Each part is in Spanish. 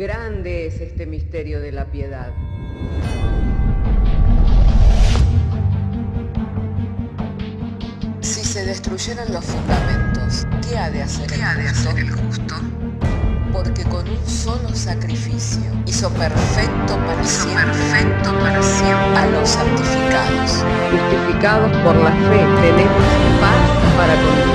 Grande es este misterio de la piedad. Si se destruyeran los fundamentos, ¿qué ha de hacer el justo? Porque con un solo sacrificio hizo perfecto para siempre a los santificados. Justificados por la fe, tenemos paz para con Dios.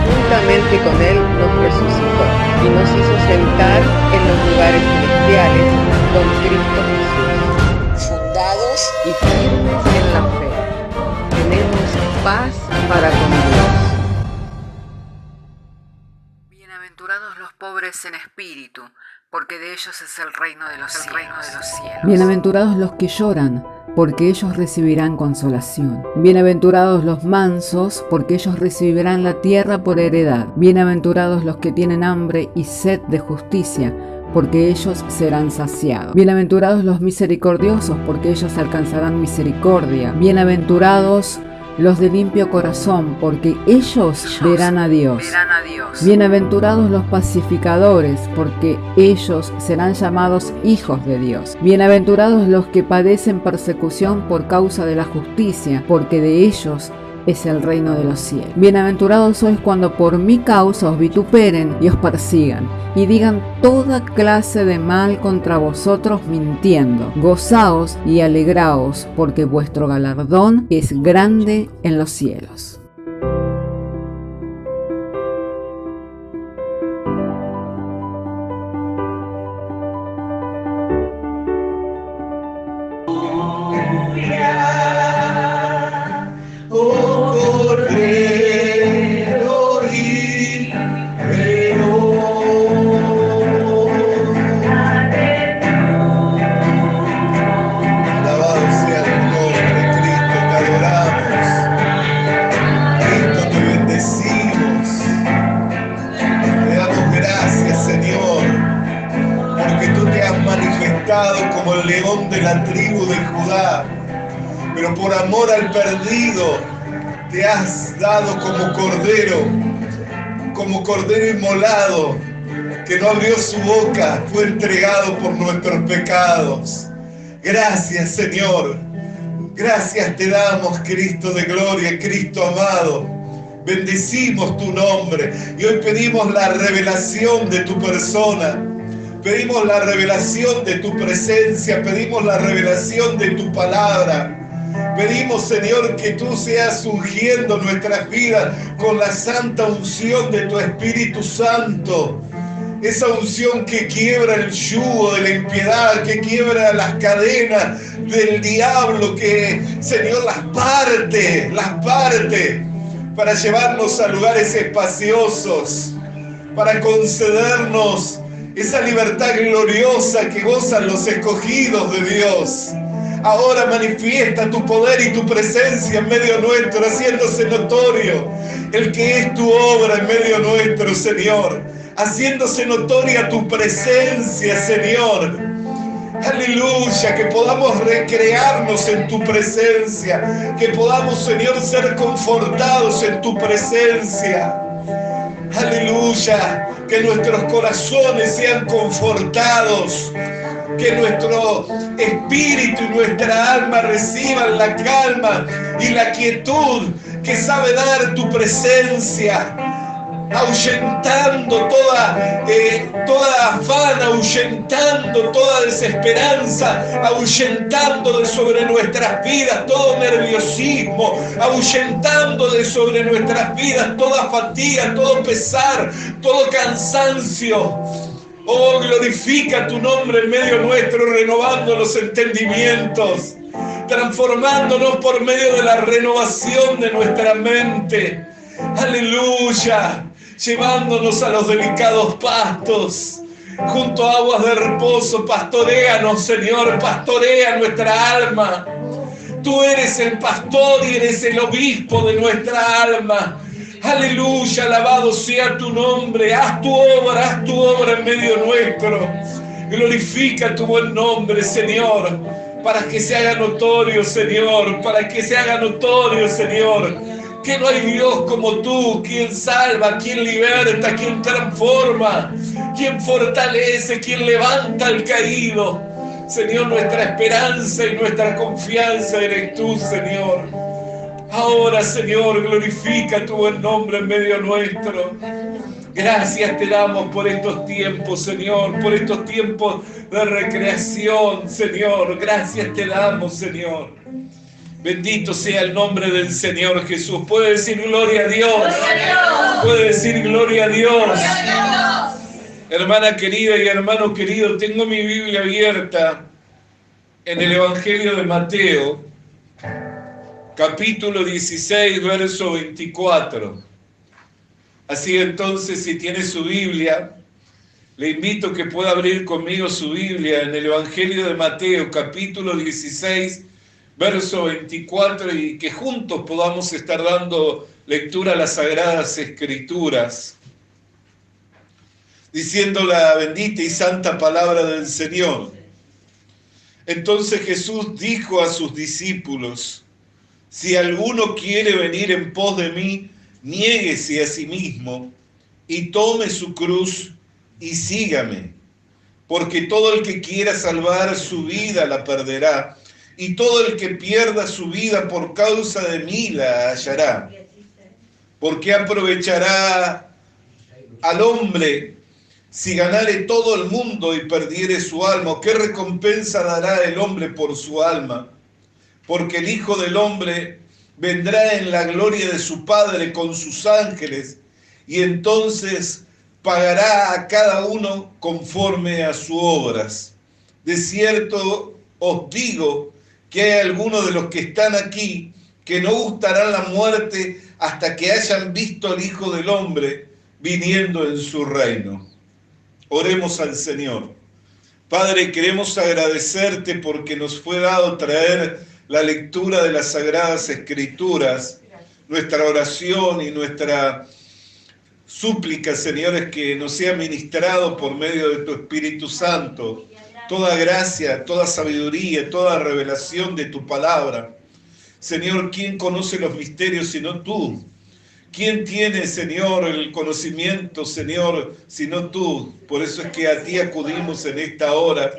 Juntamente con Él nos resucitó y nos hizo sentar en los lugares celestiales con Cristo Jesús. Fundados y firmes en la fe, tenemos paz para con Dios. Bienaventurados los pobres en espíritu, porque de ellos es el reino de los cielos. Bienaventurados los que lloran, porque ellos recibirán consolación. Bienaventurados los mansos, porque ellos recibirán la tierra por heredad. Bienaventurados los que tienen hambre y sed de justicia, porque ellos serán saciados. Bienaventurados los misericordiosos, porque ellos alcanzarán misericordia. Bienaventurados los de limpio corazón, porque ellos verán a Dios. Bienaventurados los pacificadores, porque ellos serán llamados hijos de Dios. Bienaventurados los que padecen persecución por causa de la justicia, porque de ellos es el reino de los cielos. Bienaventurados sois cuando por mi causa os vituperen y os persigan, y digan toda clase de mal contra vosotros mintiendo. Gozaos y alegraos, porque vuestro galardón es grande en los cielos. Como el león de la tribu de Judá, pero por amor al perdido te has dado como cordero inmolado, que no abrió su boca, fue entregado por nuestros pecados. Gracias, Señor, gracias te damos, Cristo de gloria, Cristo amado. Bendecimos tu nombre y hoy pedimos la revelación de tu persona. Pedimos la revelación de tu presencia, pedimos la revelación de tu palabra. Pedimos, Señor, que tú seas ungiendo nuestras vidas con la santa unción de tu Espíritu Santo. Esa unción que quiebra el yugo de la impiedad, que quiebra las cadenas del diablo, que, Señor, las parte para llevarnos a lugares espaciosos, para concedernos esa libertad gloriosa que gozan los escogidos de Dios. Ahora manifiesta tu poder y tu presencia en medio nuestro, haciéndose notorio el que es tu obra en medio nuestro, Señor. Haciéndose notoria tu presencia, Señor. Aleluya, que podamos recrearnos en tu presencia, que podamos, Señor, ser confortados en tu presencia. Aleluya, que nuestros corazones sean confortados, que nuestro espíritu y nuestra alma reciban la calma y la quietud que sabe dar tu presencia, ahuyentando toda afán, ahuyentando toda desesperanza, ahuyentando de sobre nuestras vidas todo nerviosismo, ahuyentando de sobre nuestras vidas toda fatiga, todo pesar, todo cansancio. Oh, glorifica tu nombre en medio nuestro, renovando los entendimientos, transformándonos por medio de la renovación de nuestra mente. Aleluya, llevándonos a los delicados pastos, junto a aguas de reposo. Pastoréanos, Señor, pastorea nuestra alma. Tú eres el pastor y eres el obispo de nuestra alma. Aleluya, alabado sea tu nombre. Haz tu obra en medio nuestro. Glorifica tu buen nombre, Señor, para que se haga notorio, Señor, para que se haga notorio, Señor, que no hay Dios como tú, quien salva, quien liberta, quien transforma, quien fortalece, quien levanta al caído. Señor, nuestra esperanza y nuestra confianza eres tú, Señor. Ahora, Señor, glorifica tu buen nombre en medio nuestro. Gracias te damos por estos tiempos, Señor, por estos tiempos de recreación, Señor. Gracias te damos, Señor. Bendito sea el nombre del Señor Jesús. Puede decir gloria a Dios. Puede decir gloria a Dios. Hermana querida y hermano querido, tengo mi Biblia abierta en el Evangelio de Mateo, capítulo 16, verso 24. Así entonces, si tiene su Biblia, le invito a que pueda abrir conmigo su Biblia en el Evangelio de Mateo, capítulo 16, verso 24, y que juntos podamos estar dando lectura a las Sagradas Escrituras, diciendo la bendita y santa palabra del Señor. Entonces Jesús dijo a sus discípulos: si alguno quiere venir en pos de mí, niéguese a sí mismo y tome su cruz y sígame. Porque todo el que quiera salvar su vida la perderá, y todo el que pierda su vida por causa de mí la hallará. Porque aprovechará al hombre si ganare todo el mundo y perdiere su alma? ¿Qué recompensa dará el hombre por su alma? Porque el Hijo del Hombre vendrá en la gloria de su Padre con sus ángeles, y entonces pagará a cada uno conforme a sus obras. De cierto os digo que hay algunos de los que están aquí que no gustarán la muerte hasta que hayan visto al Hijo del Hombre viniendo en su reino. Oremos al Señor. Padre, queremos agradecerte porque nos fue dado traer la lectura de las Sagradas Escrituras. Nuestra oración y nuestra súplica, Señor, es que nos sea ministrado por medio de tu Espíritu Santo toda gracia, toda sabiduría, toda revelación de tu palabra. Señor, ¿quién conoce los misterios sino tú? ¿Quién tiene, Señor, el conocimiento, Señor, sino tú? Por eso es que a ti acudimos en esta hora,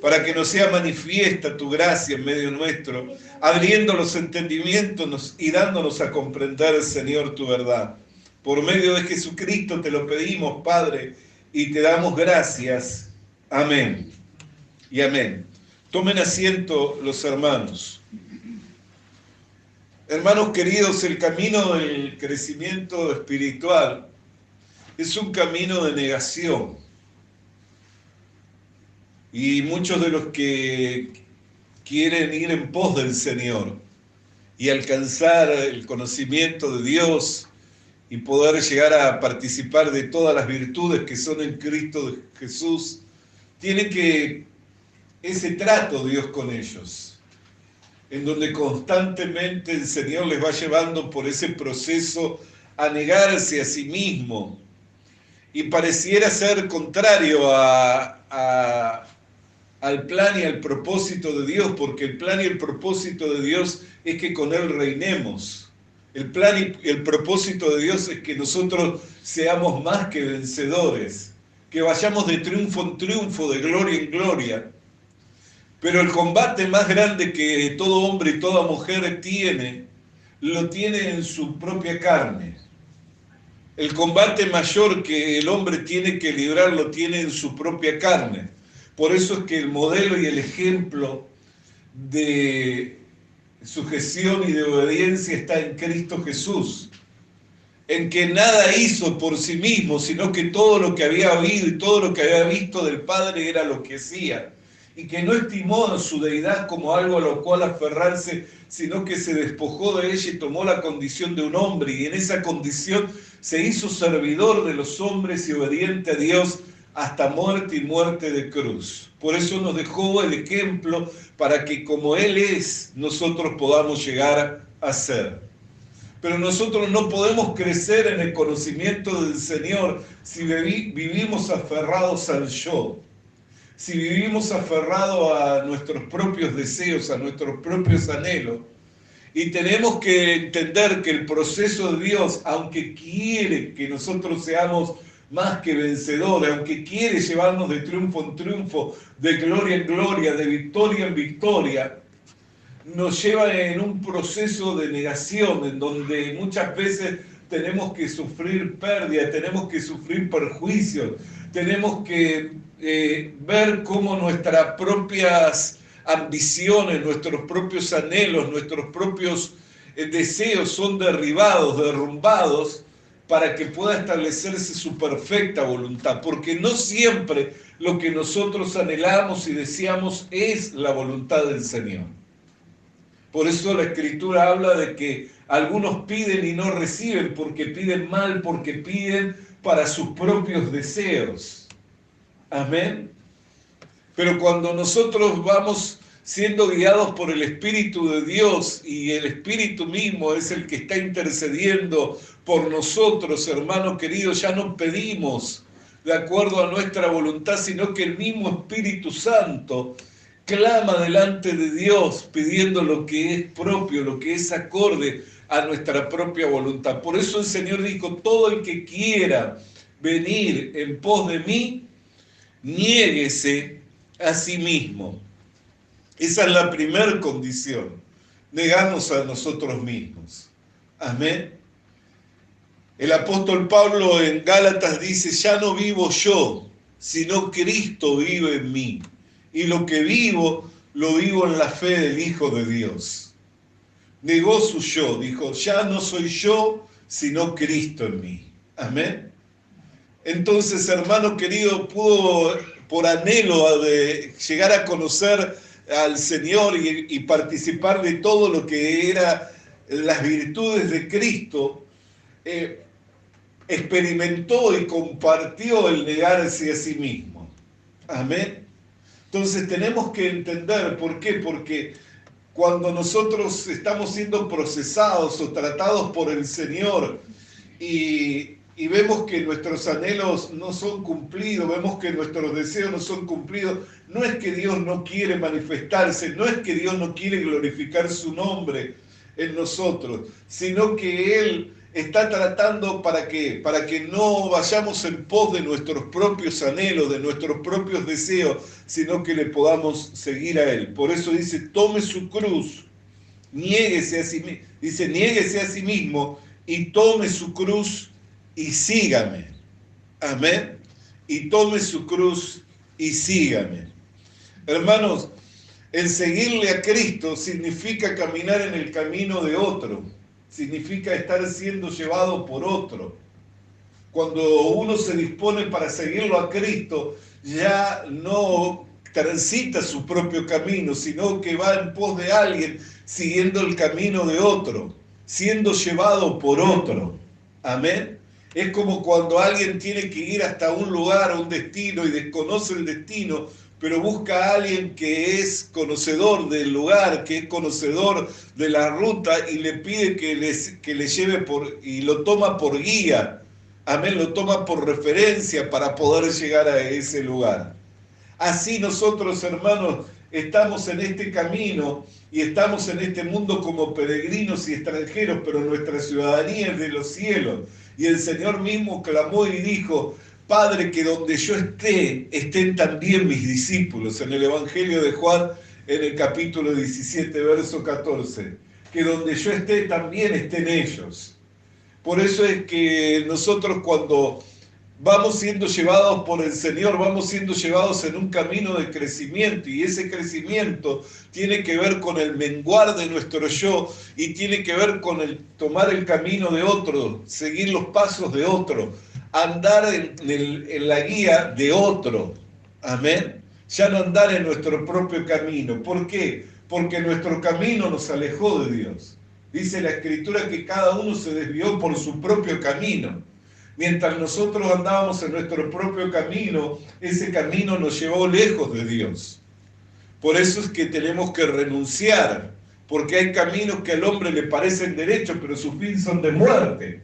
para que nos sea manifiesta tu gracia en medio nuestro, abriendo los entendimientos y dándonos a comprender, Señor, tu verdad. Por medio de Jesucristo te lo pedimos, Padre, y te damos gracias. Amén y amén. Tomen asiento los hermanos. Hermanos queridos, el camino del crecimiento espiritual es un camino de negación. Y muchos de los que quieren ir en pos del Señor y alcanzar el conocimiento de Dios y poder llegar a participar de todas las virtudes que son en Cristo Jesús, tienen que ese trato Dios con ellos, en donde constantemente el Señor les va llevando por ese proceso a negarse a sí mismo, y pareciera ser contrario al plan y al propósito de Dios, porque el plan y el propósito de Dios es que con Él reinemos. El plan y el propósito de Dios es que nosotros seamos más que vencedores, que vayamos de triunfo en triunfo, de gloria en gloria. Pero el combate más grande que todo hombre y toda mujer tiene, lo tiene en su propia carne. El combate mayor que el hombre tiene que librar lo tiene en su propia carne. Por eso es que el modelo y el ejemplo de sujeción y de obediencia está en Cristo Jesús, en que nada hizo por sí mismo, sino que todo lo que había oído y todo lo que había visto del Padre era lo que hacía, y que no estimó su deidad como algo a lo cual aferrarse, sino que se despojó de ella y tomó la condición de un hombre, y en esa condición se hizo servidor de los hombres y obediente a Dios hasta muerte y muerte de cruz. Por eso nos dejó el ejemplo para que como Él es, nosotros podamos llegar a ser. Pero nosotros no podemos crecer en el conocimiento del Señor si vivimos aferrados al yo, si vivimos aferrados a nuestros propios deseos, a nuestros propios anhelos. Y tenemos que entender que el proceso de Dios, aunque quiere que nosotros seamos más que vencedores, aunque quiere llevarnos de triunfo en triunfo, de gloria en gloria, de victoria en victoria, nos lleva en un proceso de negación, en donde muchas veces tenemos que sufrir pérdida, tenemos que sufrir perjuicios, tenemos que ver cómo nuestras propias ambiciones, nuestros propios anhelos, nuestros propios deseos son derribados, derrumbados, para que pueda establecerse su perfecta voluntad, porque no siempre lo que nosotros anhelamos y deseamos es la voluntad del Señor. Por eso la Escritura habla de que algunos piden y no reciben, porque piden mal, porque piden para sus propios deseos. Amén. Pero cuando nosotros vamos siendo guiados por el Espíritu de Dios, y el Espíritu mismo es el que está intercediendo por nosotros, hermano querido, ya no pedimos de acuerdo a nuestra voluntad, sino que el mismo Espíritu Santo clama delante de Dios pidiendo lo que es propio, lo que es acorde a nuestra propia voluntad. Por eso el Señor dijo: todo el que quiera venir en pos de mí, niéguese a sí mismo. Esa es la primera condición, negarnos a nosotros mismos. Amén. El apóstol Pablo en Gálatas dice: ya no vivo yo, sino Cristo vive en mí. Y lo que vivo, lo vivo en la fe del Hijo de Dios. Negó su yo, dijo: ya no soy yo, sino Cristo en mí. Amén. Entonces, hermano querido, pudo, por anhelo de llegar a conocer al Señor y participar de todo lo que era las virtudes de Cristo, experimentó y compartió el negarse a sí mismo. Amén. Entonces tenemos que entender por qué, porque cuando nosotros estamos siendo procesados o tratados por el Señor y vemos que nuestros anhelos no son cumplidos, vemos que nuestros deseos no son cumplidos, no es que Dios no quiere manifestarse, no es que Dios no quiere glorificar su nombre en nosotros, sino que Él está tratando ¿para qué? Para que no vayamos en pos de nuestros propios anhelos, de nuestros propios deseos, sino que le podamos seguir a Él. Por eso dice: tome su cruz, niéguese a sí mismo, dice: niéguese a sí mismo y tome su cruz y sígame. Amén. Y tome su cruz y sígame. Hermanos, el seguirle a Cristo significa caminar en el camino de otro. Significa estar siendo llevado por otro. Cuando uno se dispone para seguirlo a Cristo, ya no transita su propio camino, sino que va en pos de alguien, siguiendo el camino de otro, siendo llevado por otro. Amén. Es como cuando alguien tiene que ir hasta un lugar, a un destino, y desconoce el destino, pero busca a alguien que es conocedor del lugar, que es conocedor de la ruta, y le pide que le lleve y lo toma por guía. Amén, lo toma por referencia para poder llegar a ese lugar. Así nosotros, hermanos, estamos en este camino y estamos en este mundo como peregrinos y extranjeros, pero nuestra ciudadanía es de los cielos. Y el Señor mismo clamó y dijo: Padre, que donde yo esté, estén también mis discípulos. En el Evangelio de Juan, en el capítulo 17, verso 14. Que donde yo esté, también estén ellos. Por eso es que nosotros, cuando vamos siendo llevados por el Señor, vamos siendo llevados en un camino de crecimiento, y ese crecimiento tiene que ver con el menguar de nuestro yo, y tiene que ver con el tomar el camino de otro, seguir los pasos de otro, andar en la guía de otro. Amén. Ya no andar en nuestro propio camino. ¿Por qué? Porque nuestro camino nos alejó de Dios. Dice la Escritura que cada uno se desvió por su propio camino. Mientras nosotros andábamos en nuestro propio camino, ese camino nos llevó lejos de Dios. Por eso es que tenemos que renunciar, porque hay caminos que al hombre le parecen derechos, pero sus fines son de muerte.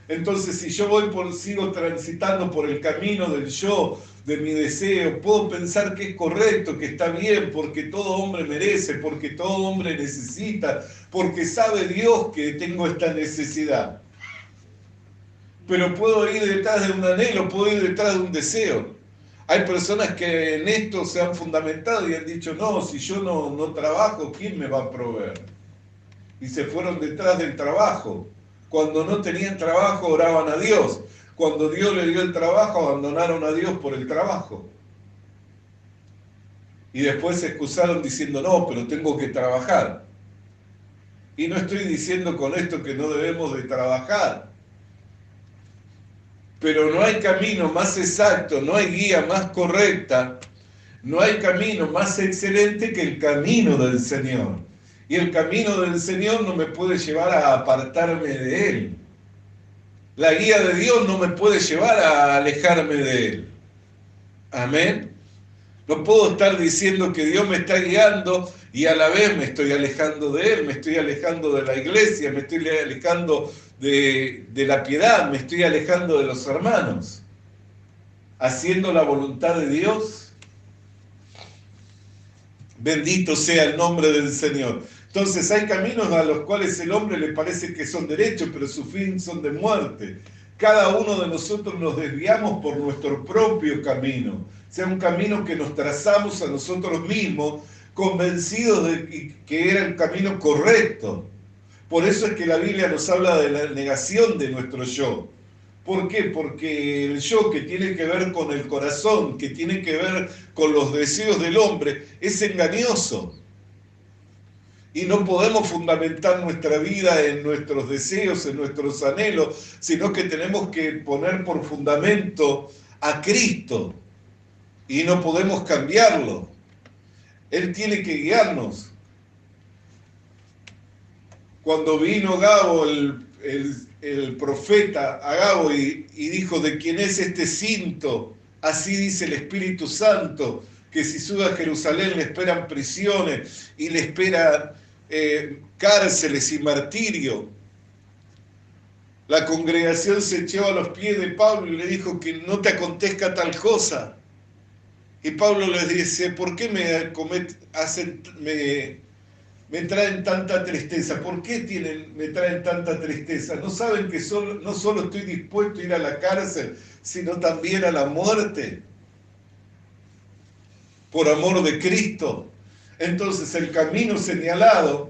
Entonces, si yo sigo transitando por el camino del yo, de mi deseo, puedo pensar que es correcto, que está bien, porque todo hombre merece, porque todo hombre necesita, porque sabe Dios que tengo esta necesidad. Pero puedo ir detrás de un anhelo, puedo ir detrás de un deseo. Hay personas que en esto se han fundamentado y han dicho, no, si yo no trabajo, ¿quién me va a proveer? Y se fueron detrás del trabajo. Cuando no tenían trabajo, oraban a Dios. Cuando Dios le dio el trabajo, abandonaron a Dios por el trabajo. Y después se excusaron diciendo, no, pero tengo que trabajar. Y no estoy diciendo con esto que no debemos de trabajar. Pero no hay camino más exacto, no hay guía más correcta, no hay camino más excelente que el camino del Señor. Y el camino del Señor no me puede llevar a apartarme de Él. La guía de Dios no me puede llevar a alejarme de Él. Amén. No puedo estar diciendo que Dios me está guiando y a la vez me estoy alejando de Él, me estoy alejando de la iglesia, me estoy alejando de la piedad, me estoy alejando de los hermanos. Haciendo la voluntad de Dios. Bendito sea el nombre del Señor. Entonces hay caminos a los cuales el hombre le parece que son derechos, pero su fin son de muerte. Cada uno de nosotros nos desviamos por nuestro propio camino, sea un camino que nos trazamos a nosotros mismos, convencidos de que era el camino correcto. Por eso es que la Biblia nos habla de la negación de nuestro yo. ¿Por qué? Porque el yo, que tiene que ver con el corazón, que tiene que ver con los deseos del hombre, es engañoso. Y no podemos fundamentar nuestra vida en nuestros deseos, en nuestros anhelos, sino que tenemos que poner por fundamento a Cristo. Y no podemos cambiarlo. Él tiene que guiarnos. Cuando vino Gabo, el profeta, a Gabo y dijo, ¿de quién es este cinto? Así dice el Espíritu Santo, que si sube a Jerusalén le esperan prisiones y le esperan cárceles y martirio. La congregación se echó a los pies de Pablo y le dijo que no te acontezca tal cosa. Y Pablo les dice, ¿por qué me traen tanta tristeza? ¿Por qué me traen tanta tristeza? ¿No saben que no solo estoy dispuesto a ir a la cárcel, sino también a la muerte? Por amor de Cristo. Entonces el camino señalado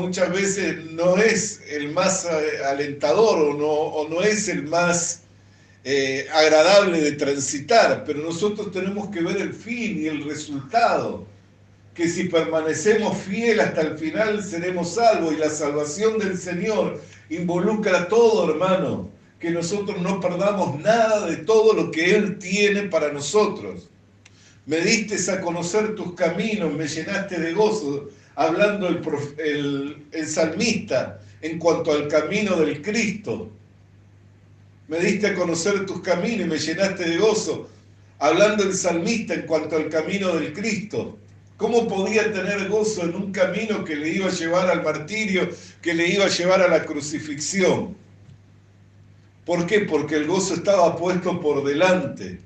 muchas veces no es el más alentador o no es el más agradable de transitar, pero nosotros tenemos que ver el fin y el resultado, que si permanecemos fieles hasta el final seremos salvos, y la salvación del Señor involucra todo, hermano, que nosotros no perdamos nada de todo lo que Él tiene para nosotros. Me diste a conocer tus caminos, me llenaste de gozo, hablando el salmista en cuanto al camino del Cristo. Me diste a conocer tus caminos y me llenaste de gozo, hablando el salmista en cuanto al camino del Cristo. ¿Cómo podía tener gozo en un camino que le iba a llevar al martirio, que le iba a llevar a la crucifixión? ¿Por qué? Porque el gozo estaba puesto por delante.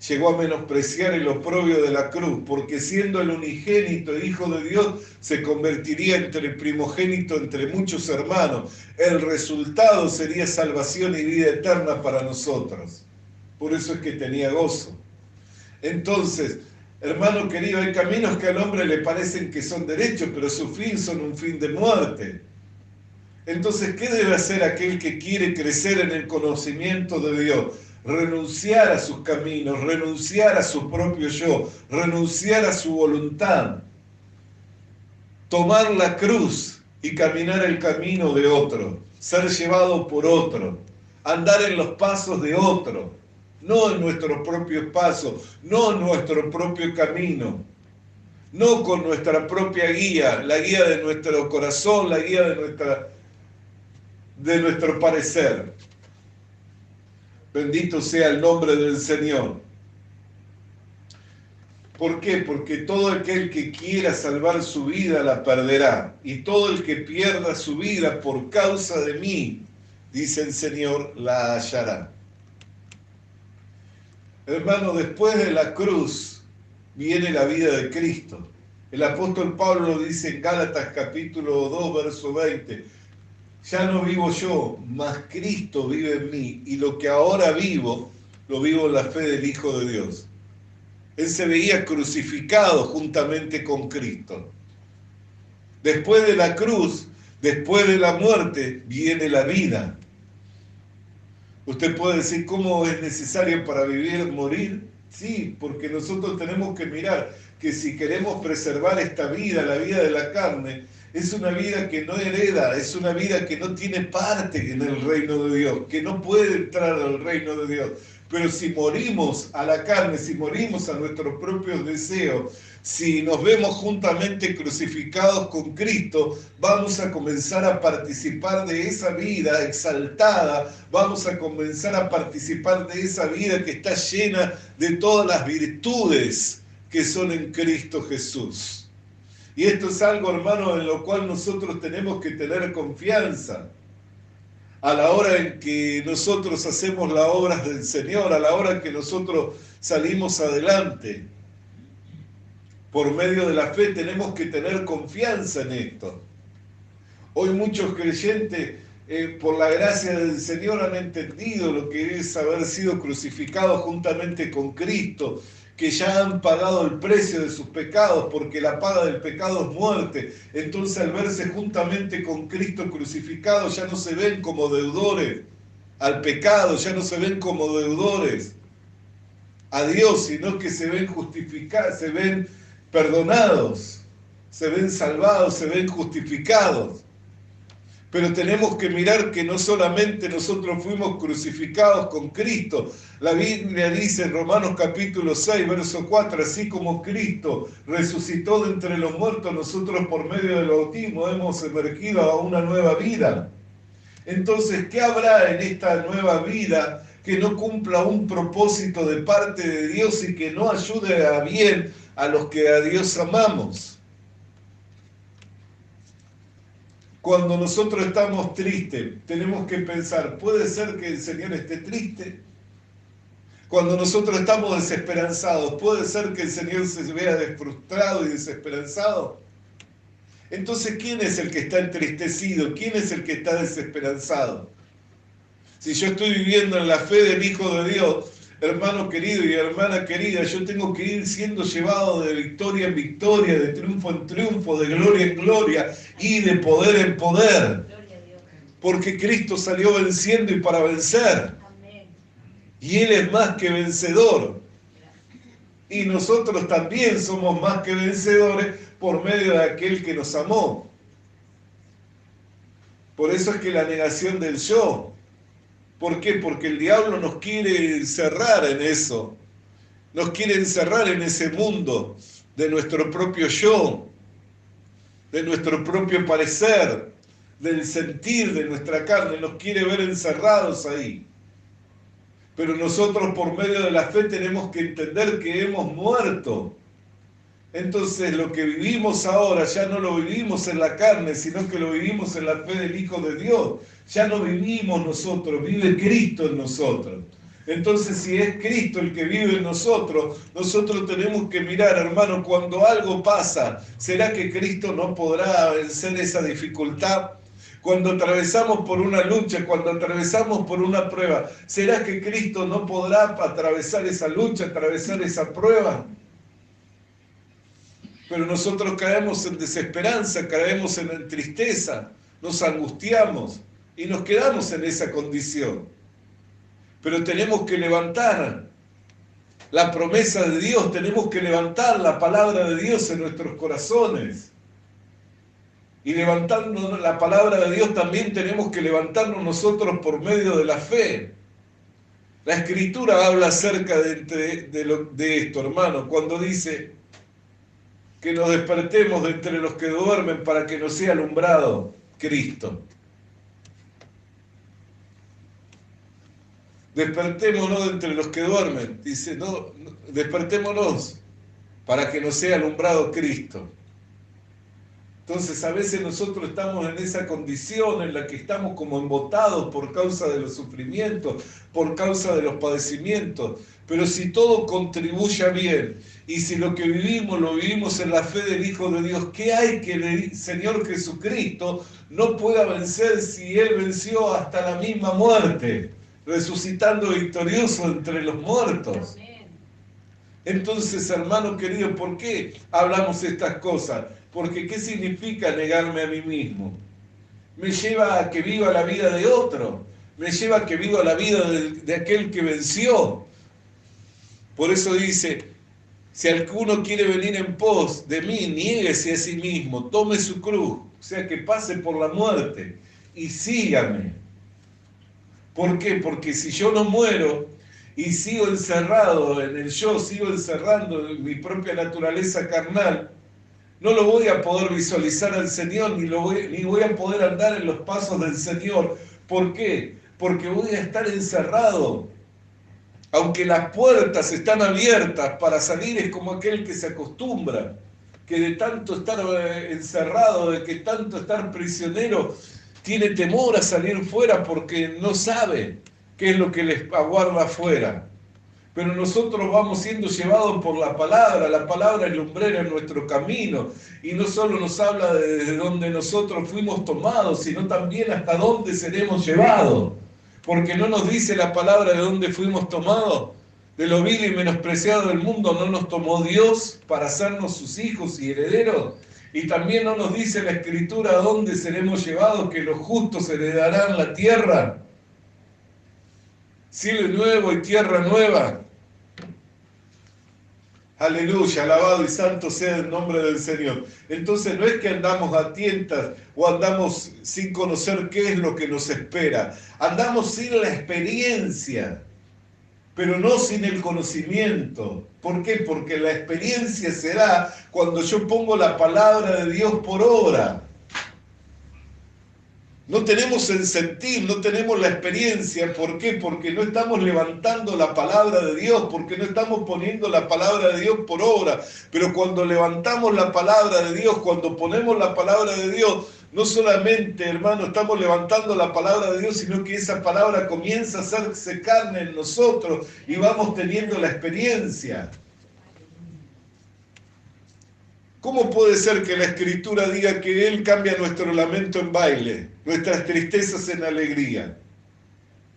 Llegó a menospreciar el oprobio de la cruz, porque siendo el unigénito Hijo de Dios, se convertiría entre el primogénito entre muchos hermanos. El resultado sería salvación y vida eterna para nosotros. Por eso es que tenía gozo. Entonces, hermano querido, hay caminos que al hombre le parecen que son derechos, pero su fin son un fin de muerte. Entonces, ¿qué debe hacer aquel que quiere crecer en el conocimiento de Dios? Renunciar a sus caminos, renunciar a su propio yo, renunciar a su voluntad, tomar la cruz y caminar el camino de otro, ser llevado por otro, andar en los pasos de otro, no en nuestros propios pasos, no en nuestro propio camino, no con nuestra propia guía, la guía de nuestro corazón, la guía de nuestro parecer. Bendito sea el nombre del Señor. ¿Por qué? Porque todo aquel que quiera salvar su vida la perderá, y todo el que pierda su vida por causa de mí dice el Señor, la hallará. Hermano, después de la cruz viene la vida de Cristo. El apóstol Pablo lo dice en Gálatas capítulo 2, verso 20. Ya no vivo yo, mas Cristo vive en mí, y lo que ahora vivo, lo vivo en la fe del Hijo de Dios. Él se veía crucificado juntamente con Cristo. Después de la cruz, después de la muerte, viene la vida. Usted puede decir, ¿cómo es necesario para vivir morir? Sí, porque nosotros tenemos que mirar que si queremos preservar esta vida, la vida de la carne, es una vida que no hereda, es una vida que no tiene parte en el reino de Dios, que no puede entrar al reino de Dios. Pero si morimos a la carne, si morimos a nuestros propios deseos, si nos vemos juntamente crucificados con Cristo, vamos a comenzar a participar de esa vida exaltada, vamos a comenzar a participar de esa vida que está llena de todas las virtudes que son en Cristo Jesús. Y esto es algo, hermano, en lo cual nosotros tenemos que tener confianza. A la hora en que nosotros hacemos las obras del Señor, a la hora en que nosotros salimos adelante, por medio de la fe tenemos que tener confianza en esto. Hoy muchos creyentes, por la gracia del Señor, han entendido lo que es haber sido crucificados juntamente con Cristo, que ya han pagado el precio de sus pecados, porque la paga del pecado es muerte. Entonces, al verse juntamente con Cristo crucificado, ya no se ven como deudores al pecado, ya no se ven como deudores a Dios, sino que se ven justificados, se ven perdonados, se ven salvados, se ven justificados. Pero tenemos que mirar que no solamente nosotros fuimos crucificados con Cristo. La Biblia dice en Romanos capítulo 6, verso 4, así como Cristo resucitó de entre los muertos, nosotros por medio del bautismo hemos emergido a una nueva vida. Entonces, ¿qué habrá en esta nueva vida que no cumpla un propósito de parte de Dios y que no ayude a bien a los que a Dios amamos? Cuando nosotros estamos tristes, tenemos que pensar, ¿puede ser que el Señor esté triste? Cuando nosotros estamos desesperanzados, ¿puede ser que el Señor se vea frustrado y desesperanzado? Entonces, ¿quién es el que está entristecido? ¿Quién es el que está desesperanzado? Si yo estoy viviendo en la fe del Hijo de Dios, hermano querido y hermana querida, yo tengo que ir siendo llevado de victoria en victoria, de triunfo en triunfo, de gloria en gloria y de poder en poder. Porque Cristo salió venciendo y para vencer. Y Él es más que vencedor. Y nosotros también somos más que vencedores por medio de aquel que nos amó. Por eso es que la negación del yo. ¿Por qué? Porque el diablo nos quiere encerrar en eso. Nos quiere encerrar en ese mundo de nuestro propio yo, de nuestro propio parecer, del sentir de nuestra carne. Nos quiere ver encerrados ahí. Pero nosotros por medio de la fe tenemos que entender que hemos muerto. Entonces lo que vivimos ahora ya no lo vivimos en la carne, sino que lo vivimos en la fe del Hijo de Dios. Ya no vivimos nosotros, vive Cristo en nosotros. Entonces, si es Cristo el que vive en nosotros, nosotros tenemos que mirar, hermano, cuando algo pasa, ¿será que Cristo no podrá vencer esa dificultad? Cuando atravesamos por una lucha, cuando atravesamos por una prueba, ¿será que Cristo no podrá atravesar esa lucha, atravesar esa prueba? Pero nosotros caemos en desesperanza, caemos en tristeza, nos angustiamos y nos quedamos en esa condición. Pero tenemos que levantar la promesa de Dios, tenemos que levantar la palabra de Dios en nuestros corazones. Y levantando la palabra de Dios también tenemos que levantarnos nosotros por medio de la fe. La Escritura habla acerca de esto, hermano, cuando dice que nos despertemos de entre los que duermen para que nos sea alumbrado Cristo. Despertémonos de entre los que duermen, dice, no, despertémonos para que nos sea alumbrado Cristo. Entonces a veces nosotros estamos en esa condición en la que estamos como embotados por causa de los sufrimientos, por causa de los padecimientos. Pero si todo contribuye a bien, y si lo que vivimos lo vivimos en la fe del Hijo de Dios, ¿qué hay que el Señor Jesucristo no pueda vencer si Él venció hasta la misma muerte, resucitando victorioso entre los muertos? Entonces, hermano querido, ¿por qué hablamos estas cosas? Porque ¿qué significa negarme a mí mismo? Me lleva a que viva la vida de otro, me lleva a que viva la vida de aquel que venció. Por eso dice, si alguno quiere venir en pos de mí, niéguese a sí mismo, tome su cruz, o sea que pase por la muerte y sígame. ¿Por qué? Porque si yo no muero y sigo encerrado en el yo, sigo encerrando en mi propia naturaleza carnal, no lo voy a poder visualizar al Señor, ni voy a poder andar en los pasos del Señor. ¿Por qué? Porque voy a estar encerrado. Aunque las puertas están abiertas para salir, es como aquel que se acostumbra, que de tanto estar encerrado, de que tanto estar prisionero, tiene temor a salir fuera porque no sabe qué es lo que les aguarda afuera. Pero nosotros vamos siendo llevados por la palabra es lumbrera en nuestro camino, y no solo nos habla de desde donde nosotros fuimos tomados, sino también hasta dónde seremos llevados. Porque no nos dice la palabra de dónde fuimos tomados, de lo vil y menospreciado del mundo, no nos tomó Dios para hacernos sus hijos y herederos. Y también no nos dice la Escritura a dónde seremos llevados, que los justos heredarán la tierra. Cielo nuevo y tierra nueva. Aleluya, alabado y santo sea el nombre del Señor. Entonces no es que andamos a tientas o andamos sin conocer qué es lo que nos espera. Andamos sin la experiencia, pero no sin el conocimiento. ¿Por qué? Porque la experiencia será cuando yo pongo la palabra de Dios por obra. No tenemos el sentir, no tenemos la experiencia. ¿Por qué? Porque no estamos levantando la palabra de Dios, porque no estamos poniendo la palabra de Dios por obra. Pero cuando levantamos la palabra de Dios, cuando ponemos la palabra de Dios, no solamente, hermano, estamos levantando la palabra de Dios, sino que esa palabra comienza a hacerse carne en nosotros y vamos teniendo la experiencia. ¿Cómo puede ser que la Escritura diga que Él cambia nuestro lamento en baile, nuestras tristezas en alegría?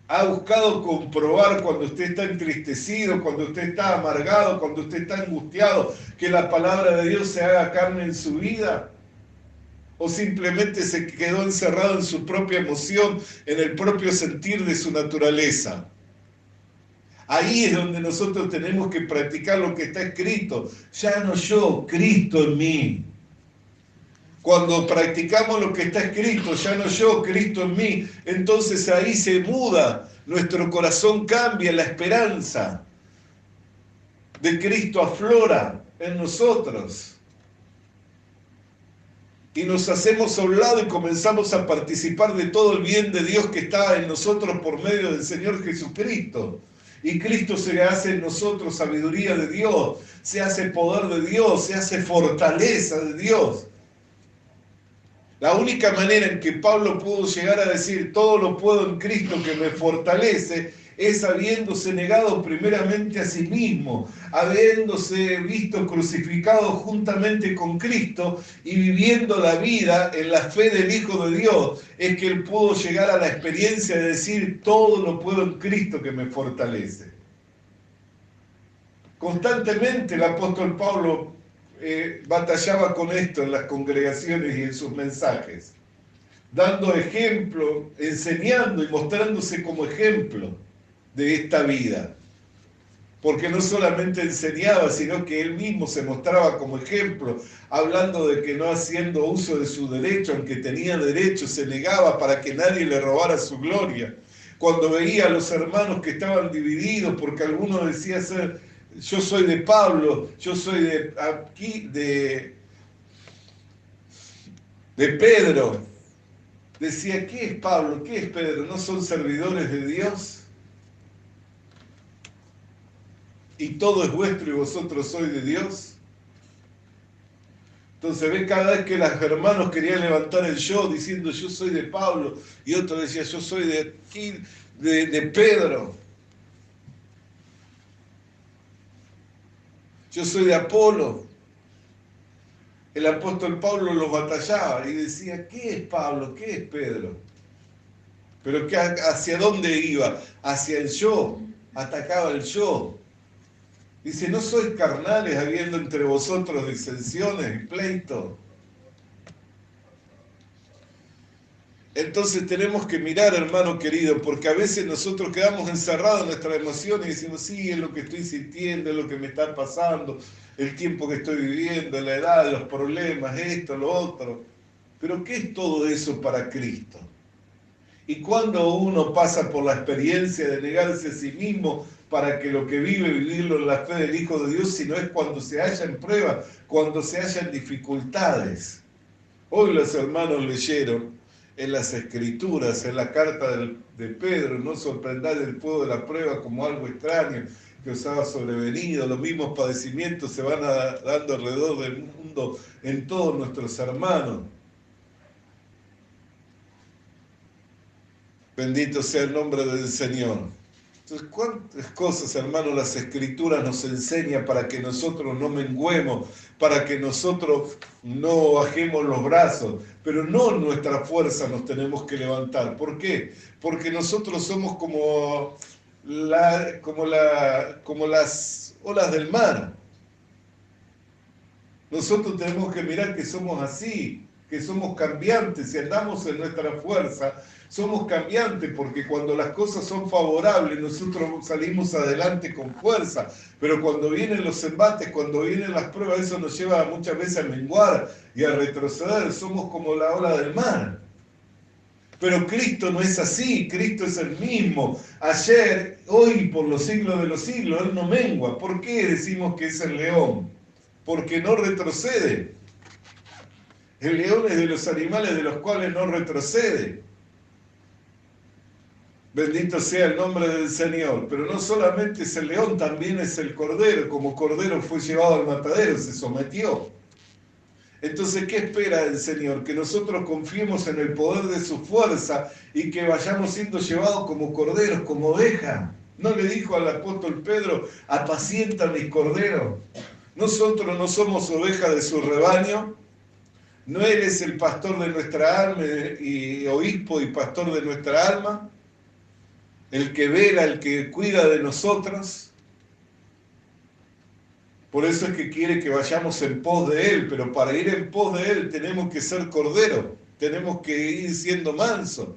¿Ha buscado comprobar cuando usted está entristecido, cuando usted está amargado, cuando usted está angustiado, que la palabra de Dios se haga carne en su vida? ¿O simplemente se quedó encerrado en su propia emoción, en el propio sentir de su naturaleza? Ahí es donde nosotros tenemos que practicar lo que está escrito. Ya no yo, Cristo en mí. Cuando practicamos lo que está escrito, ya no yo, Cristo en mí, entonces ahí se muda, nuestro corazón cambia, la esperanza de Cristo aflora en nosotros. Y nos hacemos a un lado y comenzamos a participar de todo el bien de Dios que está en nosotros por medio del Señor Jesucristo. Y Cristo se hace en nosotros sabiduría de Dios, se hace poder de Dios, se hace fortaleza de Dios. La única manera en que Pablo pudo llegar a decir todo lo puedo en Cristo que me fortalece es habiéndose negado primeramente a sí mismo, habiéndose visto crucificado juntamente con Cristo y viviendo la vida en la fe del Hijo de Dios, es que él pudo llegar a la experiencia de decir todo lo puedo en Cristo que me fortalece. Constantemente el apóstol Pablo batallaba con esto en las congregaciones y en sus mensajes, dando ejemplo, enseñando y mostrándose como ejemplo de esta vida. Porque no solamente enseñaba, sino que él mismo se mostraba como ejemplo, hablando de que no haciendo uso de su derecho, aunque tenía derecho, se negaba para que nadie le robara su gloria. Cuando veía a los hermanos que estaban divididos, porque alguno decía ser, yo soy de Pablo, yo soy de Pedro, decía, ¿qué es Pablo? ¿Qué es Pedro? ¿No son servidores de Dios? ¿Y todo es vuestro y vosotros sois de Dios? Entonces ve cada vez que los hermanos querían levantar el yo, diciendo yo soy de Pablo, y otro decía yo soy de Pedro, yo soy de Apolo. El apóstol Pablo los batallaba y decía, ¿qué es Pablo? ¿Qué es Pedro? Pero ¿hacia dónde iba? Hacia el yo, atacaba el yo. Dice, ¿no sois carnales habiendo entre vosotros disensiones y pleitos? Entonces tenemos que mirar, hermano querido, porque a veces nosotros quedamos encerrados en nuestras emociones y decimos, sí, es lo que estoy sintiendo, es lo que me está pasando, el tiempo que estoy viviendo, la edad, los problemas, esto, lo otro. Pero ¿qué es todo eso para Cristo? Y cuando uno pasa por la experiencia de negarse a sí mismo para que lo que vive, vivirlo en la fe del Hijo de Dios, sino es cuando se halla en prueba, cuando se hallan dificultades. Hoy los hermanos leyeron en las Escrituras, en la carta de Pedro, no sorprendáis el fuego de la prueba como algo extraño que os ha sobrevenido. Los mismos padecimientos se van dando alrededor del mundo en todos nuestros hermanos. Bendito sea el nombre del Señor. Entonces, ¿cuántas cosas, hermanos, las Escrituras nos enseñan para que nosotros no menguemos, para que nosotros no bajemos los brazos? Pero no en nuestra fuerza nos tenemos que levantar. ¿Por qué? Porque nosotros somos como las olas del mar. Nosotros tenemos que mirar que somos así, que somos cambiantes y andamos en nuestra fuerza. Somos cambiantes porque cuando las cosas son favorables nosotros salimos adelante con fuerza, pero cuando vienen los embates, cuando vienen las pruebas, eso nos lleva muchas veces a menguar y a retroceder. Somos como la ola del mar. Pero Cristo no es así, Cristo es el mismo, ayer, hoy y por los siglos de los siglos. Él no mengua. ¿Por qué decimos que es el león? Porque no retrocede. El león es de los animales de los cuales no retrocede. Bendito sea el nombre del Señor. Pero no solamente es el león, también es el cordero. Como cordero fue llevado al matadero, se sometió. Entonces, ¿qué espera el Señor? Que nosotros confiemos en el poder de su fuerza y que vayamos siendo llevados como corderos, como ovejas. ¿No le dijo al apóstol Pedro, apacienta mis corderos? Nosotros no somos ovejas de su rebaño. ¿No eres el pastor de nuestra alma y obispo y pastor de nuestra alma? El que vela, el que cuida de nosotros. Por eso es que quiere que vayamos en pos de Él, pero para ir en pos de Él tenemos que ser cordero, tenemos que ir siendo mansos.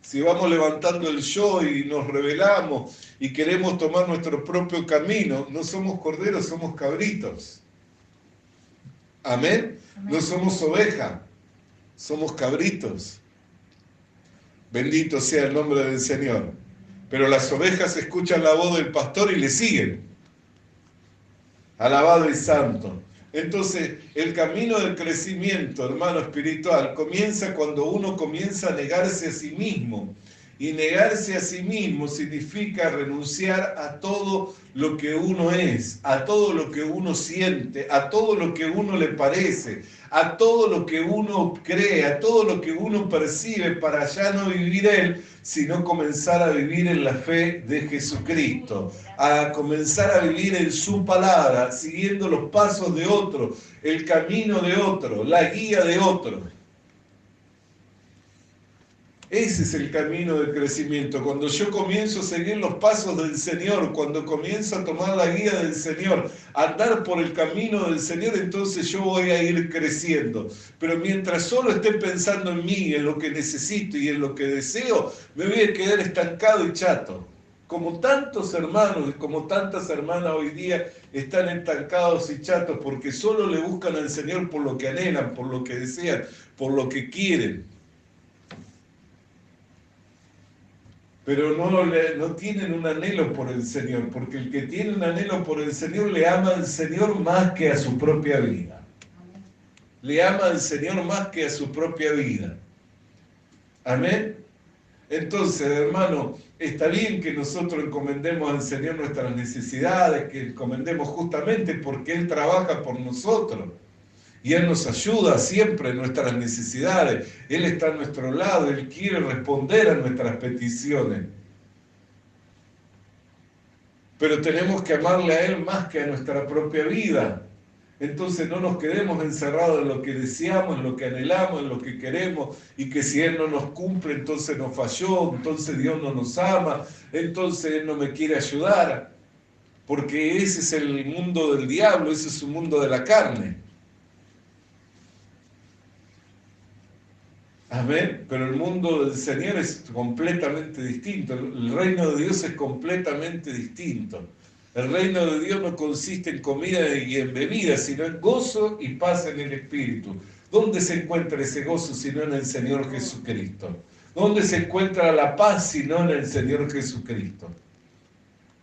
Si vamos levantando el yo y nos rebelamos y queremos tomar nuestro propio camino, no somos corderos, somos cabritos. ¿Amén? No somos ovejas, somos cabritos. Bendito sea el nombre del Señor. Pero las ovejas escuchan la voz del pastor y le siguen. Alabado y santo. Entonces, el camino del crecimiento, hermano espiritual, comienza cuando uno comienza a negarse a sí mismo. Y negarse a sí mismo significa renunciar a todo lo que uno es, a todo lo que uno siente, a todo lo que uno le parece, a todo lo que uno cree, a todo lo que uno percibe, para ya no vivir Él, sino comenzar a vivir en la fe de Jesucristo, a comenzar a vivir en su palabra, siguiendo los pasos de otro, el camino de otro, la guía de otro. Ese es el camino del crecimiento. Cuando yo comienzo a seguir los pasos del Señor, cuando comienzo a tomar la guía del Señor, a andar por el camino del Señor, entonces yo voy a ir creciendo. Pero mientras solo esté pensando en mí, en lo que necesito y en lo que deseo, me voy a quedar estancado y chato. Como tantos hermanos y como tantas hermanas hoy día están estancados y chatos porque solo le buscan al Señor por lo que anhelan, por lo que desean, por lo que quieren. Pero no tienen un anhelo por el Señor, porque el que tiene un anhelo por el Señor le ama al Señor más que a su propia vida. Le ama al Señor más que a su propia vida. Amén. Entonces, hermano, está bien que nosotros encomendemos al Señor nuestras necesidades, que encomendemos justamente porque Él trabaja por nosotros. Y Él nos ayuda siempre en nuestras necesidades. Él está a nuestro lado, Él quiere responder a nuestras peticiones. Pero tenemos que amarle a Él más que a nuestra propia vida. Entonces no nos quedemos encerrados en lo que deseamos, en lo que anhelamos, en lo que queremos, y que si Él no nos cumple, entonces nos falló, entonces Dios no nos ama, entonces Él no me quiere ayudar. Porque ese es el mundo del diablo, ese es un mundo de la carne. Amén. Pero el mundo del Señor es completamente distinto. El reino de Dios es completamente distinto. El reino de Dios no consiste en comida y en bebida, sino en gozo y paz en el Espíritu. ¿Dónde se encuentra ese gozo sino en el Señor Jesucristo? ¿Dónde se encuentra la paz sino en el Señor Jesucristo?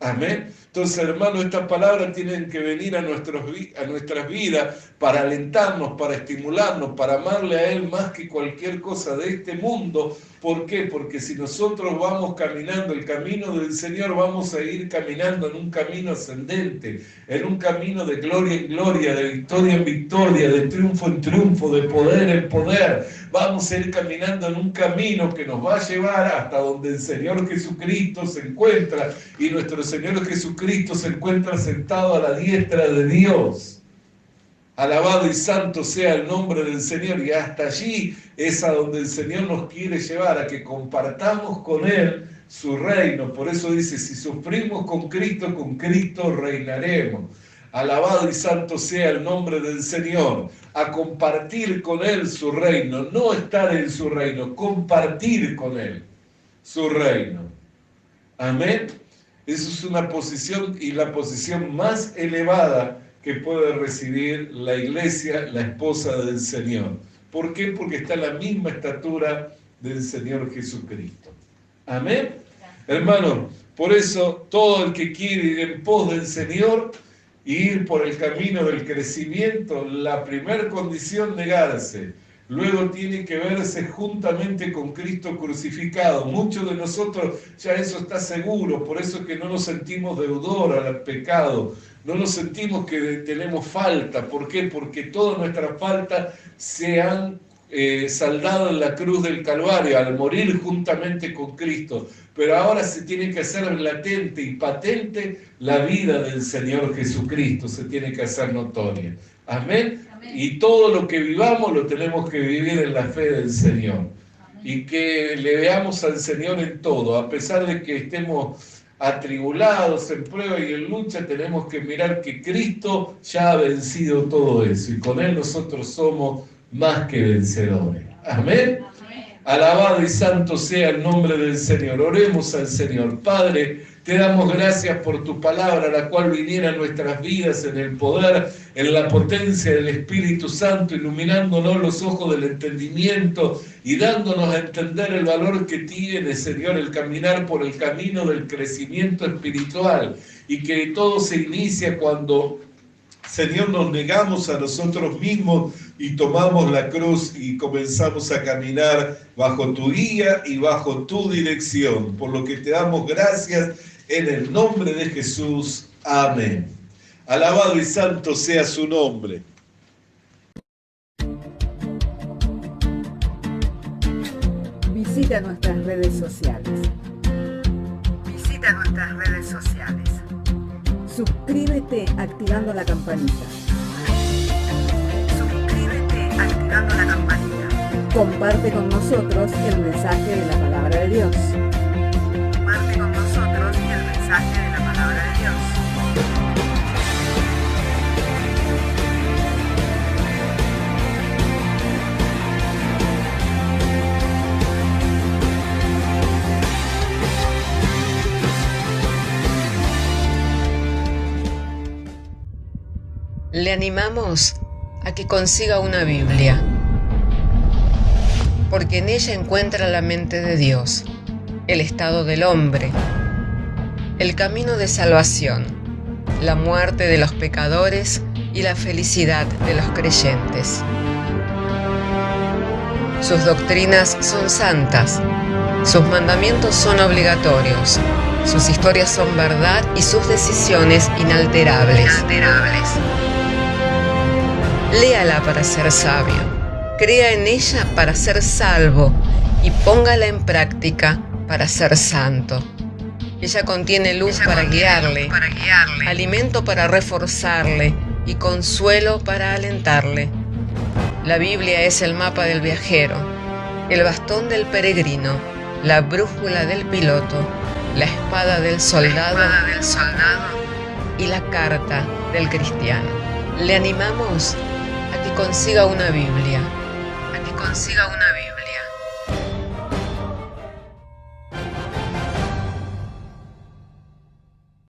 Amén. Entonces, hermanos, estas palabras tienen que venir a nuestras vidas para alentarnos, para estimularnos, para amarle a Él más que cualquier cosa de este mundo. ¿Por qué? Porque si nosotros vamos caminando el camino del Señor, vamos a ir caminando en un camino ascendente, en un camino de gloria en gloria, de victoria en victoria, de triunfo en triunfo, de poder en poder. Vamos a ir caminando en un camino que nos va a llevar hasta donde el Señor Jesucristo se encuentra, y nuestro Señor Jesucristo se encuentra sentado a la diestra de Dios. Alabado y santo sea el nombre del Señor, y hasta allí es a donde el Señor nos quiere llevar, a que compartamos con Él su reino. Por eso dice, si sufrimos con Cristo reinaremos. Alabado y santo sea el nombre del Señor, a compartir con Él su reino, no estar en su reino, compartir con Él su reino. Amén. Eso es una posición, y la posición más elevada que puede recibir la iglesia, la esposa del Señor. ¿Por qué? Porque está a la misma estatura del Señor Jesucristo. Amén. Hermano, por eso todo el que quiere ir en pos del Señor y ir por el camino del crecimiento, la primera condición, negarse. Luego tiene que verse juntamente con Cristo crucificado. Muchos de nosotros ya eso está seguro, por eso es que no nos sentimos deudor al pecado, no nos sentimos que tenemos falta. ¿Por qué? Porque todas nuestras faltas se han saldado en la cruz del Calvario al morir juntamente con Cristo. Pero ahora se tiene que hacer latente y patente la vida del Señor Jesucristo, se tiene que hacer notoria. Amén. Y todo lo que vivamos lo tenemos que vivir en la fe del Señor. Y que le veamos al Señor en todo, a pesar de que estemos atribulados, en prueba y en lucha, tenemos que mirar que Cristo ya ha vencido todo eso, y con Él nosotros somos más que vencedores. Amén. Alabado y santo sea el nombre del Señor. Oremos al Señor. Padre, te damos gracias por tu palabra, la cual viniera a nuestras vidas en el poder, en la potencia del Espíritu Santo, iluminándonos los ojos del entendimiento y dándonos a entender el valor que tiene, Señor, el caminar por el camino del crecimiento espiritual, y que todo se inicia cuando, Señor, nos negamos a nosotros mismos y tomamos la cruz y comenzamos a caminar bajo tu guía y bajo tu dirección, por lo que te damos gracias en el nombre de Jesús. Amén. Alabado y santo sea su nombre. Visita nuestras redes sociales. Visita nuestras redes sociales. Suscríbete activando la campanita. Suscríbete activando la campanita. Comparte con nosotros el mensaje de la palabra de Dios. Comparte con nosotros el mensaje de la palabra de Dios. Le animamos a que consiga una Biblia, porque en ella encuentra la mente de Dios, el estado del hombre, el camino de salvación, la muerte de los pecadores y la felicidad de los creyentes. Sus doctrinas son santas, sus mandamientos son obligatorios, sus historias son verdad y sus decisiones inalterables. Léala para ser sabio, crea en ella para ser salvo y póngala en práctica para ser santo. Ella contiene luz para guiarle, alimento para reforzarle y consuelo para alentarle. La Biblia es el mapa del viajero, el bastón del peregrino, la brújula del piloto, la espada del soldado y la carta del cristiano. Le animamos a que consiga una Biblia,